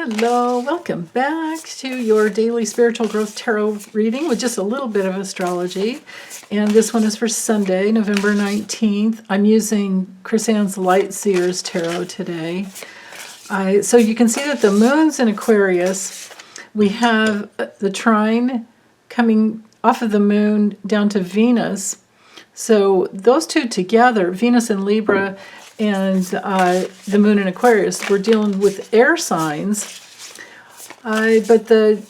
Hello, welcome back to your daily spiritual growth tarot reading with just a little bit of astrology. And this one is for Sunday, November 19th. I'm using Chris Ann's Light Seers Tarot today. So you can see that the moon's in Aquarius. We have the trine coming off of the moon down to Venus. So those two together, Venus in Libra and the moon in Aquarius, we're dealing with air signs. But the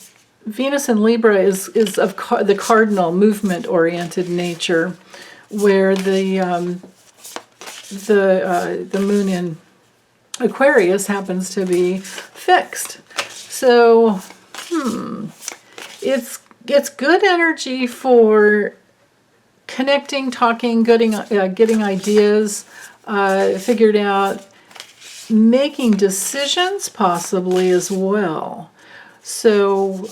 Venus in Libra is of the cardinal movement-oriented nature, where the moon in Aquarius happens to be fixed. So, it's good energy for connecting, talking, getting ideas figured out, making decisions possibly as well. So,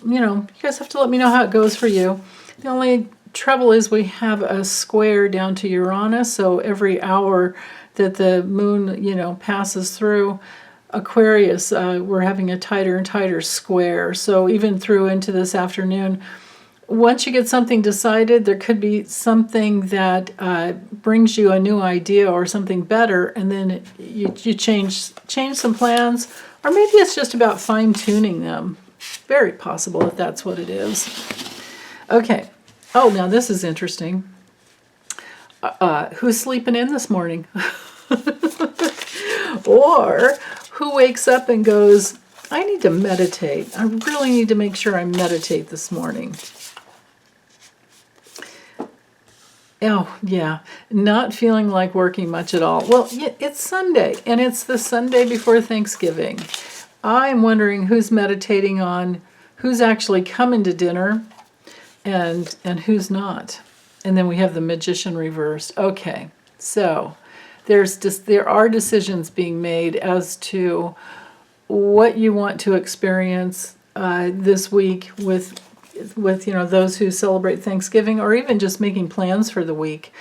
you guys have to let me know how it goes for you. The only trouble is we have a square down to Uranus, so every hour that the moon, passes through Aquarius, we're having a tighter and tighter square. So even through into this afternoon, once you get something decided, there could be something that brings you a new idea or something better, and then you change some plans, or maybe it's just about fine-tuning them. Very possible that that's what it is. Okay. Oh, now this is interesting. Who's sleeping in this morning? Or who wakes up and goes, I need to meditate. I really need to make sure I meditate this morning. Oh, yeah, not feeling like working much at all. Well, it's Sunday, and it's the Sunday before Thanksgiving. I'm wondering who's meditating on, who's actually coming to dinner, and who's not. And then we have the Magician reversed. Okay, so there are decisions being made as to what you want to experience this week with those who celebrate Thanksgiving, or even just making plans for the week.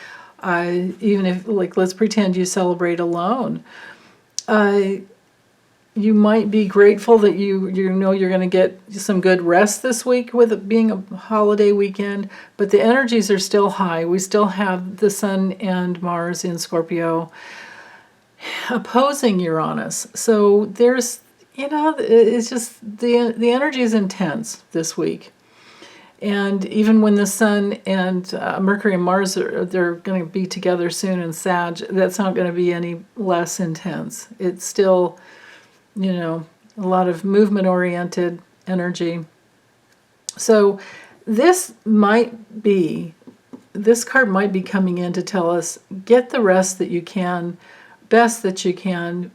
Even if, let's pretend you celebrate alone. You might be grateful that you're going to get some good rest this week with it being a holiday weekend, but the energies are still high. We still have the Sun and Mars in Scorpio opposing Uranus. So there's, it's just the energy is intense this week. And even when the Sun and Mercury and Mars they're going to be together soon in Sag, that's not going to be any less intense. It's still, a lot of movement-oriented energy. So this card might be coming in to tell us, get the rest that you can, best that you can,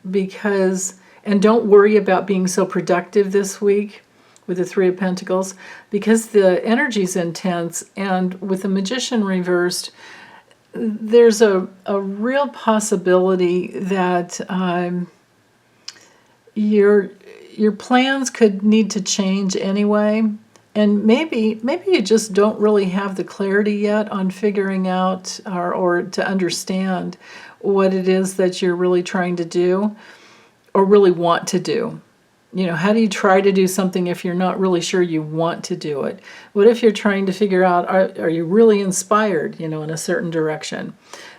and don't worry about being so productive this week with the Three of Pentacles, because the energy's intense, and with the Magician reversed, there's a real possibility that your plans could need to change anyway, and maybe you just don't really have the clarity yet on figuring out or to understand what it is that you're really trying to do or really want to do. How do you try to do something if you're not really sure you want to do it? What if you're trying to figure out, are you really inspired, in a certain direction?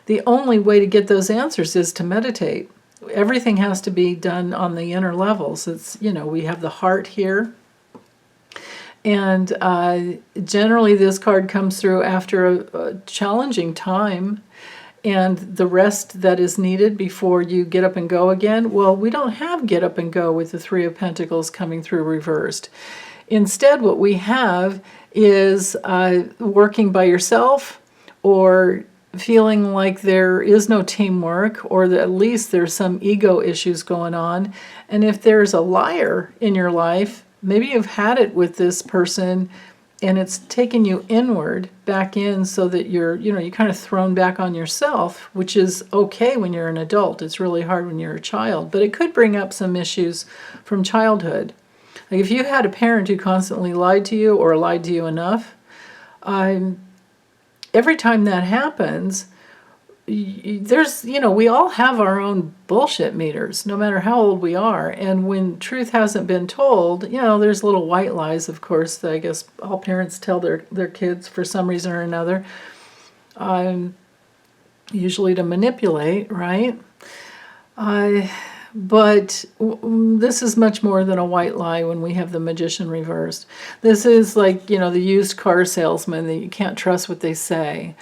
The only way to get those answers is to meditate. Everything has to be done on the inner levels. It's, we have the heart here. And generally this card comes through after a challenging time, and the rest that is needed before you get up and go again. Well, we don't have get up and go with the Three of Pentacles coming through reversed. Instead, what we have is working by yourself, or feeling like there is no teamwork, or that at least there's some ego issues going on. And if there's a liar in your life, maybe you've had it with this person, and it's taken you inward, back in, so that you're kind of thrown back on yourself, which is okay when you're an adult. It's really hard when you're a child, but it could bring up some issues from childhood. Like if you had a parent who constantly lied to you or lied to you enough, every time that happens, there's, we all have our own bullshit meters, no matter how old we are. And when truth hasn't been told, there's little white lies, of course, that I guess all parents tell their kids for some reason or another, usually to manipulate, right? But this is much more than a white lie when we have the magician reversed. This is like, the used car salesman that you can't trust what they say.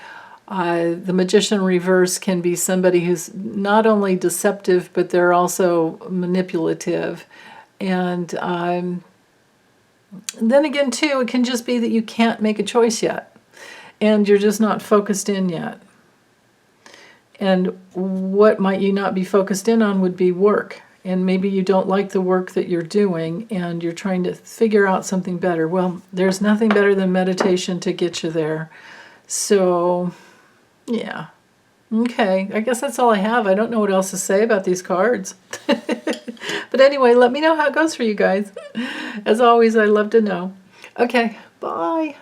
The magician reverse can be somebody who's not only deceptive, but they're also manipulative. And then again, too, it can just be that you can't make a choice yet. And you're just not focused in yet. And what might you not be focused in on would be work. And maybe you don't like the work that you're doing and you're trying to figure out something better. Well, there's nothing better than meditation to get you there. So, yeah. Okay, I guess that's all I have. I don't know what else to say about these cards. But anyway, let me know how it goes for you guys. As always, I love to know. Okay, bye.